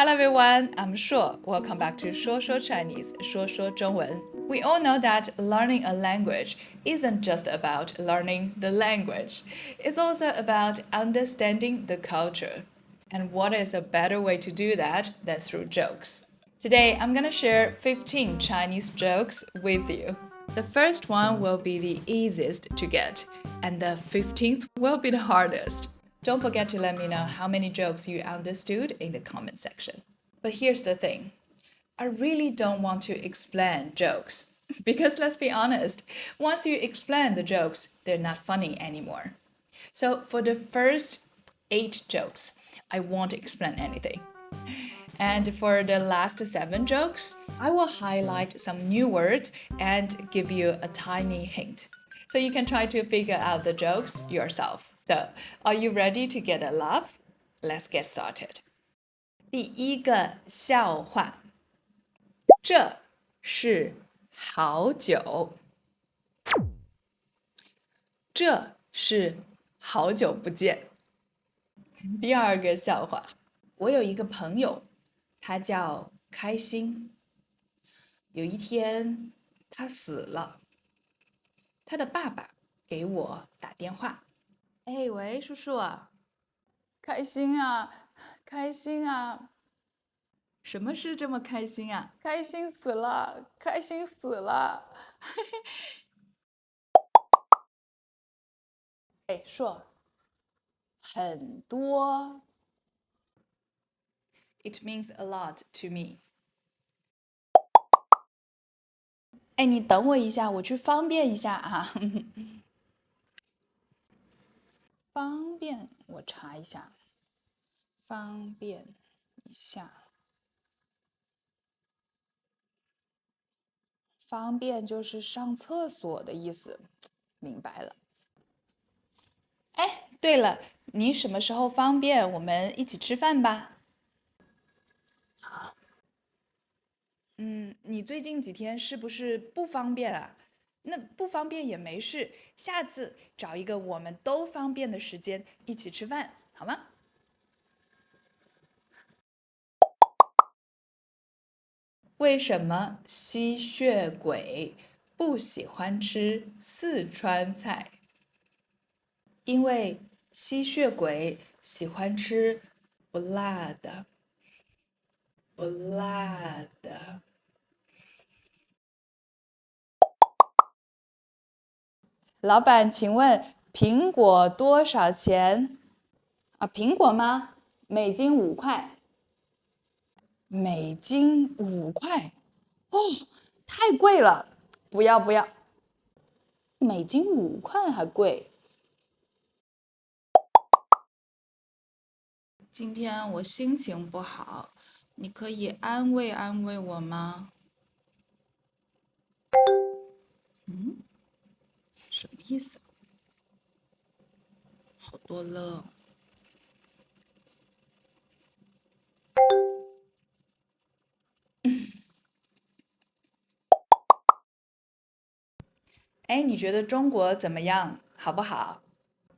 Hello everyone, I'm Shuo. Welcome back to Shuo Shuo Chinese, 说说中文. We all know that learning a language isn't just about learning the language. It's also about understanding the culture. And what is a better way to do that than through jokes? Today, I'm gonna share 15 Chinese jokes with you. The first one will be the easiest to get, and the 15th will be the hardest. Don't forget to let me know how many jokes you understood in the comment section. But here's the thing. I really don't want to explain jokes. Because let's be honest, once you explain the jokes, they're not funny anymore. So for the first 8 jokes, I won't explain anything. And for the last 7 jokes, I will highlight some new words and give you a tiny hint. So you can try to figure out the jokes yourself. So, are you ready to get a laugh? Let's get started. 第一个笑话，这是好久，这是好久不见。第二个笑话，我有一个朋友，他叫开心。有一天，他死了，他的爸爸给我打电话。哎，喂，叔叔，开心啊，开心啊！什么事这么开心啊？开心死了，开心死了！哎，说很多。It means a lot to me. 哎，你等我一下，我去方便一下啊。方便，我查一下。方便一下，方便就是上厕所的意思，明白了。哎，对了，你什么时候方便？我们一起吃饭吧。你最近几天是不是不方便啊？那不方便也没事，下次找一个我们都方便的时间一起吃饭，好吗？为什么吸血鬼不喜欢吃四川菜？因为吸血鬼喜欢吃不辣的，不辣的。老板，请问苹果多少钱？啊，苹果吗？每斤5块。每斤5块？哦，太贵了，不要不要。每斤5块还贵。今天我心情不好，你可以安慰安慰我吗？什么意思？好多了。哎，你觉得中国怎么样？好不好？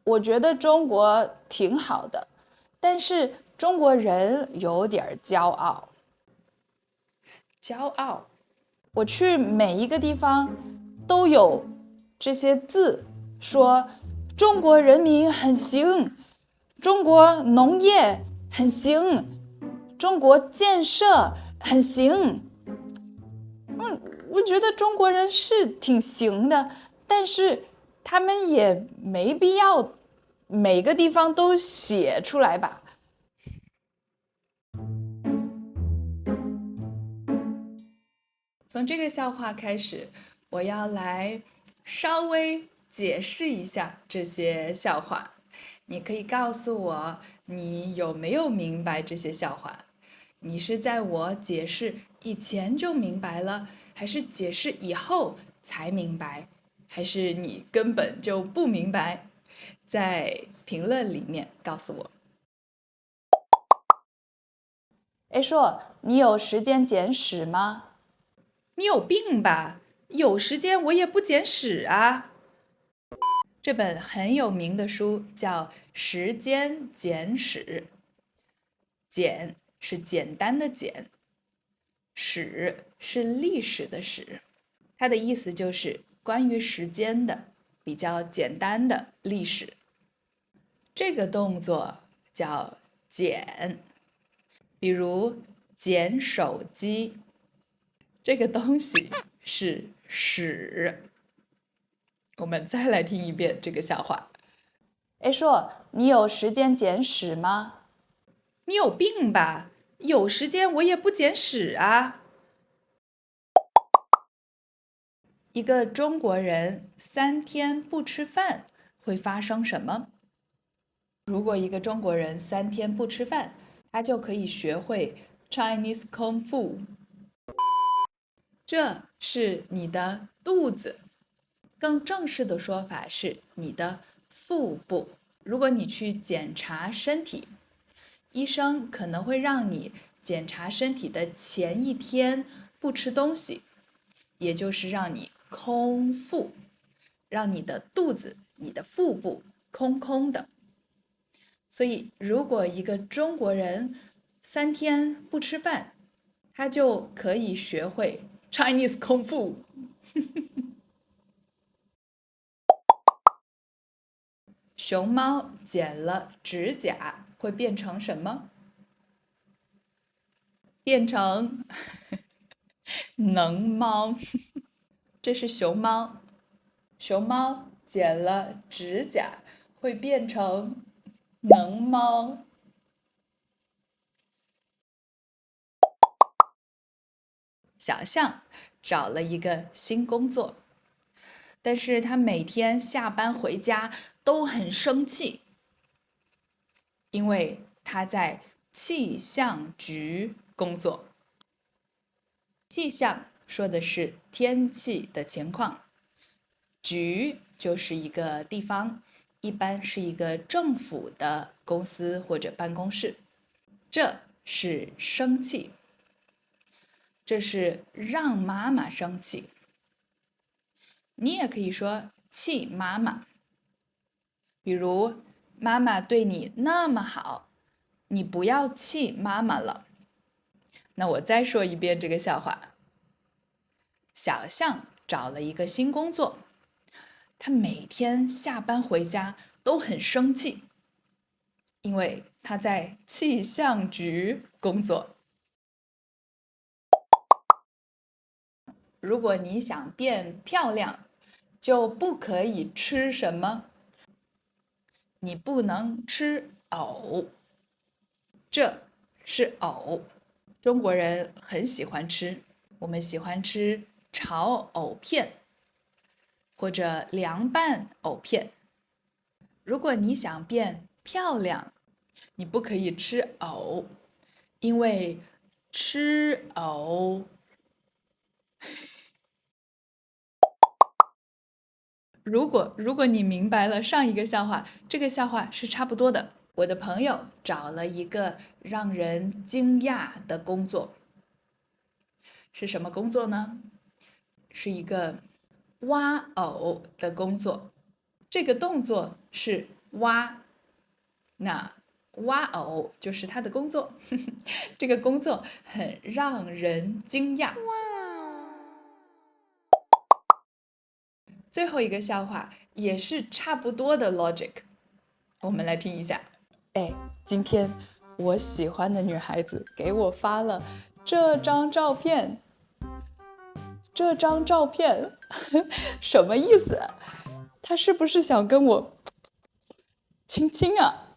我觉得中国挺好的，但是中国人有点骄傲。骄傲。我去每一个地方都有这些字，说中国人民很行，中国农业很行，中国建设很行。我觉得中国人是挺行的，但是他们也没必要每个地方都写出来吧。从这个笑话开始，我要来稍微解释一下这些笑话。你可以告诉我，你有没有明白这些笑话？你是在我解释以前就明白了，还是解释以后才明白，还是你根本就不明白？在评论里面告诉我。哎，说你有时间捡屎吗？你有病吧？有时间我也不捡屎啊！这本很有名的书叫《时间简史》，简是简单的简，史是历史的史。它的意思就是关于时间的比较简单的历史。这个动作叫捡，比如捡手机，这个东西是屎。我们再来听一遍这个笑话。哎，说你有时间捡屎吗？你有病吧？有时间我也不捡屎啊。一个中国人3天不吃饭会发生什么？如果一个中国人3天不吃饭，他就可以学会 Chinese Kung Fu。这是你的肚子，更正式的说法是你的腹部。如果你去检查身体，医生可能会让你检查身体的前1天不吃东西，也就是让你空腹，让你的肚子、你的腹部空空的。所以，如果一个中国人3天不吃饭，他就可以学会 Chinese Kung Fu。熊猫剪了指甲会变成什么？变成能猫。这是熊猫，熊猫剪了指甲会变成能猫。小象找了一个新工作，但是他每天下班回家都很生气，因为他在气象局工作。气象说的是天气的情况，局就是一个地方，一般是一个政府的公司或者办公室。这是生气，这是让妈妈生气。你也可以说气妈妈，比如妈妈对你那么好，你不要气妈妈了。那我再说一遍这个笑话。小象找了一个新工作，他每天下班回家都很生气，因为他在气象局工作。如果你想变漂亮，就不可以吃什么？你不能吃藕，这是藕。中国人很喜欢吃，我们喜欢吃炒藕片或者凉拌藕片。如果你想变漂亮，你不可以吃藕，因为吃藕。如果你明白了上一个笑话，这个笑话是差不多的。我的朋友找了一个让人惊讶的工作，是什么工作呢？是一个挖藕的工作。这个动作是挖，那挖藕就是他的工作。这个工作很让人惊讶。最后一个笑话也是差不多的 logic， 我们来听一下。哎，今天我喜欢的女孩子给我发了这张照片，这张照片什么意思？她是不是想跟我亲亲啊？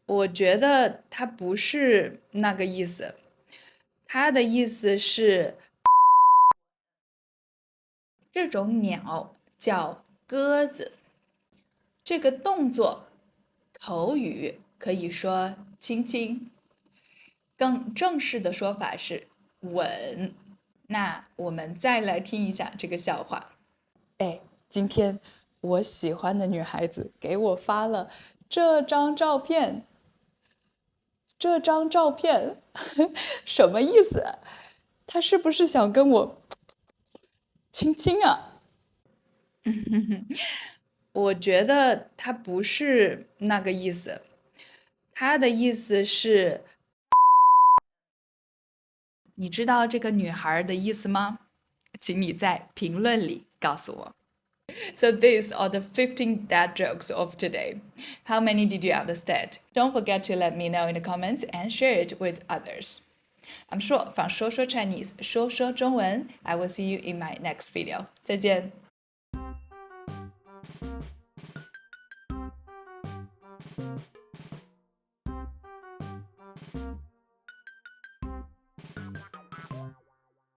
我觉得她不是那个意思，她的意思是这种鸟叫鸽子，这个动作口语可以说亲亲，更正式的说法是吻。那我们再来听一下这个笑话。哎，今天我喜欢的女孩子给我发了这张照片，这张照片什么意思？她是不是想跟我亲亲啊？我觉得她不是那个意思，它的意思是，你知道这个女孩的意思吗？请你在评论里告诉我。So these are the 15 dad jokes of today. How many did you understand? Don't forget to let me know in the comments and share it with others. I'm Shuo from 说说 Chinese 说说中文. I will see you in my next video. 再见。